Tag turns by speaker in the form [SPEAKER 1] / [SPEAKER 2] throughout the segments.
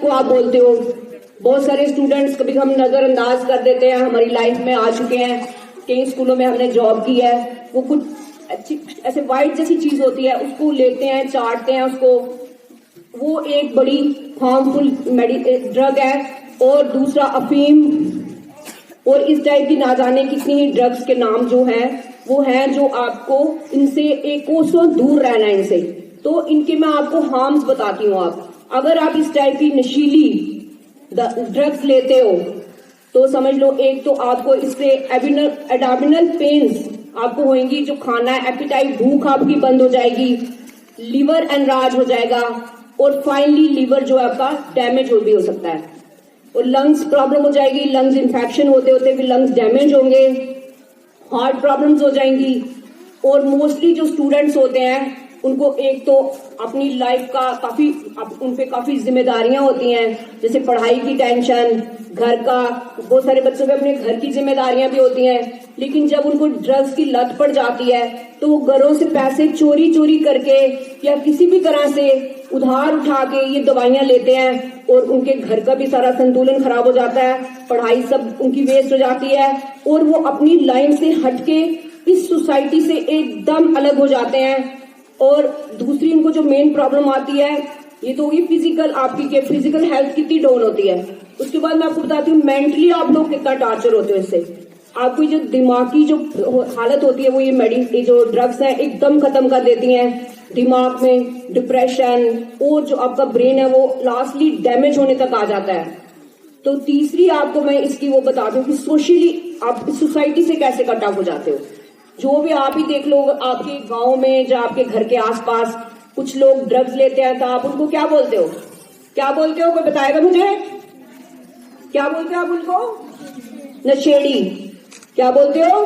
[SPEAKER 1] को आप बोलते हो। बहुत सारे स्टूडेंट्स कभी हम नजरअंदाज कर देते हैं, हमारी लाइफ में आ चुके हैं, कई स्कूलों में हमने जॉब की है, वो कुछ अच्छी ऐसे वाइट जैसी चीज होती है उसको लेते हैं, चाटते हैं उसको, वो एक बड़ी हार्मफुल ड्रग है। और दूसरा अफीम और इस टाइप की ना जाने कितनी ही ड्रग्स के नाम जो है वो हैं जो आपको इनसे एक कोसों दूर रहना है इनसे। तो इनके मैं आपको हार्म्स बताती हूँ। आप अगर आप इस टाइप की नशीली ड्रग्स लेते हो तो समझ लो, एक तो आपको इससे एडामिनल पेन्स आपको होंगी, जो खाना है एपिटाइट, भूख आपकी बंद हो जाएगी, लिवर एनराज हो जाएगा और फाइनली लिवर जो आपका डैमेज भी हो सकता है और लंग्स प्रॉब्लम हो जाएगी। लंग्स इन्फेक्शन होते होते भी लंग्स डैमेज होंगे, हार्ट प्रॉब्लम्स हो जाएंगी। और मोस्टली जो स्टूडेंट्स होते हैं उनको एक तो अपनी लाइफ का उन पे काफी जिम्मेदारियां होती हैं, जैसे पढ़ाई की टेंशन, घर का, बहुत सारे बच्चों पे अपने घर की जिम्मेदारियां भी होती हैं। लेकिन जब उनको ड्रग्स की लत पड़ जाती है तो वो घरों से पैसे चोरी चोरी करके या किसी भी तरह से उधार उठा के ये दवाइयां लेते हैं और उनके घर का भी सारा संतुलन खराब हो जाता है, पढ़ाई सब उनकी वेस्ट हो जाती है और वो अपनी लाइन से हटके इस सोसाइटी से एकदम अलग हो जाते हैं। और दूसरी उनको जो मेन प्रॉब्लम आती है ये तो होगी फिजिकल, आपकी फिजिकल हेल्थ कितनी डाउन होती है। उसके बाद मैं आपको बताती हूँ मेंटली आप लोग कितना टार्चर होते हो इससे। आपकी जो दिमागी जो हालत होती है वो ये जो ड्रग्स है एकदम खत्म कर देती हैं। दिमाग में डिप्रेशन और जो आपका ब्रेन है वो लास्टली डैमेज होने तक आ जाता है। तो तीसरी आपको मैं इसकी वो बता दूं कि सोशली आप सोसाइटी से कैसे कट ऑफ हो जाते हो। जो भी आप ही देख लो, आपके गांव में या आपके घर के आसपास कुछ लोग ड्रग्स लेते हैं तो आप उनको क्या बोलते हो? क्या बोलते हो? कोई बताएगा मुझे? क्या बोलते हो आप उनको? नशेड़ी। क्या बोलते हो?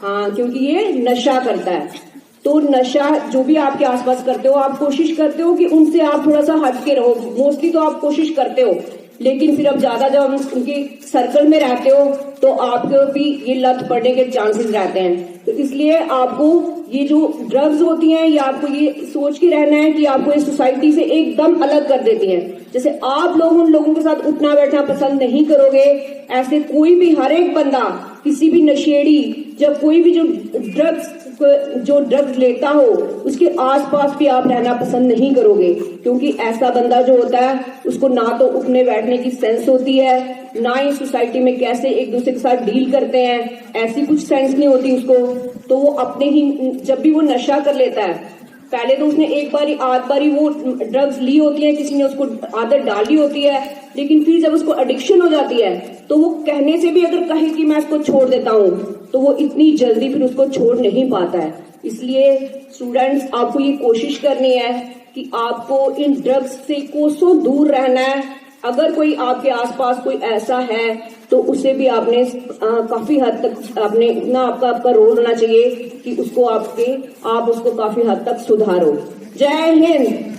[SPEAKER 1] हाँ, क्योंकि ये नशा करता है। तो नशा जो भी आपके आसपास करते हो, आप कोशिश करते हो कि उनसे आप थोड़ा सा हट के रहो। मोस्टली तो आप कोशिश करते हो, लेकिन फिर अब ज्यादा जब उनके सर्कल में रहते हो तो आपको भी ये लत पड़ने के चांसेस रहते हैं। तो इसलिए आपको ये जो ड्रग्स होती हैं ये आपको ये सोच के रहना है कि आपको इस सोसाइटी से एकदम अलग कर देती हैं। जैसे आप लोग उन लोगों के साथ उठना बैठना पसंद नहीं करोगे, ऐसे कोई भी हर एक बंदा, किसी भी नशेड़ी, जब कोई भी जो ड्रग्स लेता हो उसके आसपास भी आप रहना पसंद नहीं करोगे, क्योंकि ऐसा बंदा जो होता है उसको ना तो उठने बैठने की सेंस होती है, ना ही सोसाइटी में कैसे एक दूसरे के साथ डील करते हैं ऐसी कुछ सेंस नहीं होती उसको। तो वो अपने ही, जब भी वो नशा कर लेता है, पहले तो उसने एक बारी आध बारी वो ड्रग्स ली होती है, किसी ने उसको आदत डाली होती है, लेकिन फिर जब उसको एडिक्शन हो जाती है तो वो कहने से भी अगर कहे कि मैं इसको छोड़ देता हूँ तो वो इतनी जल्दी फिर उसको छोड़ नहीं पाता है। इसलिए स्टूडेंट्स, आपको ये कोशिश करनी है कि आपको इन ड्रग्स से कोसों दूर रहना है। अगर कोई आपके आसपास कोई ऐसा है तो उसे भी आपने काफी हद तक आपने इतना आपका रोल होना चाहिए कि आप उसको काफी हद तक सुधारो। जय हिंद।